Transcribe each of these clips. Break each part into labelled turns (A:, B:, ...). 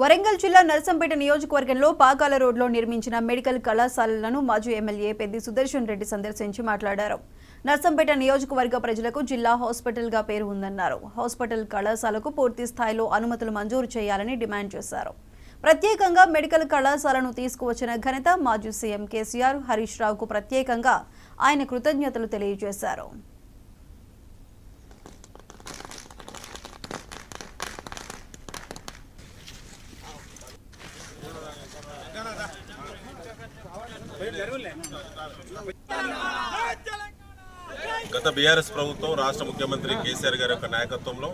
A: వరంగల్ జిల్లా నర్సంపేట నియోజకవర్గంలో పాకాల రోడ్లో నిర్మించిన మెడికల్ కళాశాలలను మాజీ ఎమ్మెల్యే పెద్ది సుదర్శన్ రెడ్డి సందర్శించి మాట్లాడారు. నర్సంపేట నియోజకవర్గ ప్రజలకు జిల్లా హాస్పిటల్గా పేరు ఉందన్నారు. హాస్పిటల్ కళాశాలకు పూర్తి స్థాయిలో అనుమతులు మంజూరు చేయాలని డిమాండ్ చేశారు. ప్రత్యేకంగా మెడికల్ కళాశాలను తీసుకువచ్చిన ఘనత మాజీ సీఎం కేసీఆర్, హరీష్ రావుకు ప్రత్యేకంగా ఆయన కృతజ్ఞతలు తెలియజేశారు.
B: గత బీఆర్ఎస్ ప్రభుత్వం రాష్ట్ర ముఖ్యమంత్రి కేసీఆర్ గారి యొక్క నాయకత్వంలో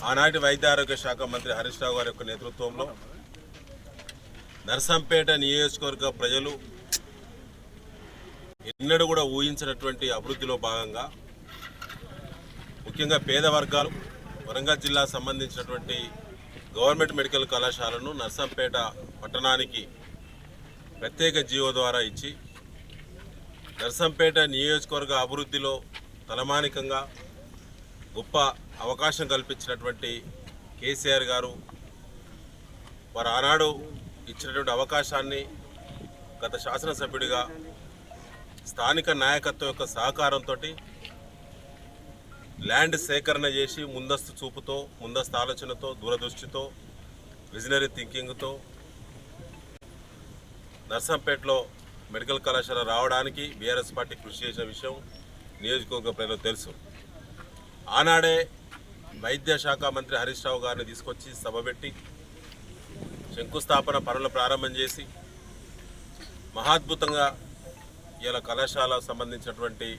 B: ఆనాటి వైద్య ఆరోగ్య శాఖ మంత్రి హరీష్ రావు గారి యొక్క నేతృత్వంలో నర్సంపేట నియోజకవర్గ ప్రజలు ఎన్నడూ కూడా ఊహించినటువంటి అభివృద్ధిలో భాగంగా ముఖ్యంగా పేద వర్గాలు వరంగల్ జిల్లా సంబంధించినటువంటి గవర్నమెంట్ మెడికల్ కళాశాలను నర్సంపేట పట్టణానికి ప్రత్యేక జీవో ద్వారా ఇచ్చి నర్సంపేట నియోజకవర్గ అభివృద్ధిలో తలమానికంగా గొప్ప అవకాశం కల్పించినటువంటి కేసీఆర్ గారు వారు ఆనాడు ఇచ్చినటువంటి అవకాశాన్ని గత శాసనసభ్యుడిగా స్థానిక నాయకత్వం యొక్క సహకారంతో ల్యాండ్ సేకరణ చేసి ముందస్తు చూపుతో, ముందస్తు ఆలోచనతో, దూరదృష్టితో, విజనరీ థింకింగ్తో నర్సంపేటలో మెడికల్ కళాశాల రావడానికి బీఆర్ఎస్ పార్టీ కృషి చేసిన విషయం నియోజకవర్గ ప్రజలకు తెలుసు. ఆనాడే వైద్య శాఖ మంత్రి హరీష్ రావు గారిని తీసుకొచ్చి సభ పెట్టి శంకుస్థాపన పనులు ప్రారంభం చేసి మహాద్భుతంగా ఇలా కళాశాల సంబంధించినటువంటి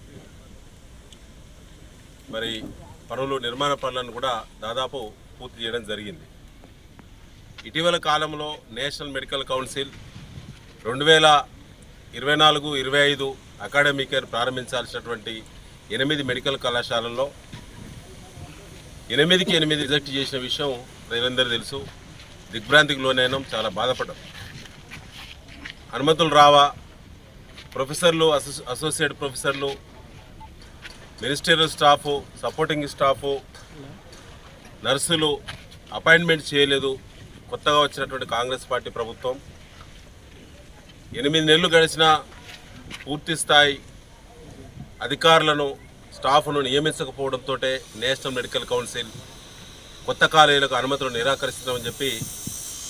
B: పనులు, నిర్మాణ పనులను కూడా దాదాపు పూర్తి చేయడం జరిగింది. ఇటీవల కాలంలో National Medical Council 2024-25 academic year ప్రారంభించాల్సినటువంటి 8 మెడికల్ కళాశాలల్లో 8కి 8 రిజెక్ట్ చేసిన విషయం ప్రజలందరూ తెలుసు. దిగ్భ్రాంతికి లోనైనాం, చాలా బాధపడ్డాం. అనుమతులు రావా, ప్రొఫెసర్లు, అసోసియేట్ ప్రొఫెసర్లు, మినిస్టరియల్ స్టాఫు, సపోర్టింగ్ స్టాఫు, నర్సులు అపాయింట్మెంట్ చేయలేదు. కొత్తగా వచ్చినటువంటి కాంగ్రెస్ పార్టీ ప్రభుత్వం 8 నెలలు గడిచిన పూర్తి స్థాయి అధికారులను, స్టాఫ్ను నియమించకపోవడంతో నేషనల్ మెడికల్ కౌన్సిల్ కొత్త కాలేజీలకు అనుమతులు నిరాకరిస్తున్నామని చెప్పి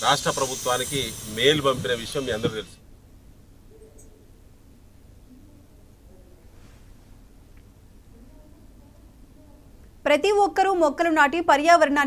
B: రాష్ట్ర ప్రభుత్వానికి మెయిల్ పంపిన విషయం మీ అందరూ తెలుసు.
A: ప్రతి ఒక్కరూ మొక్కలు నాటి పర్యావరణాన్ని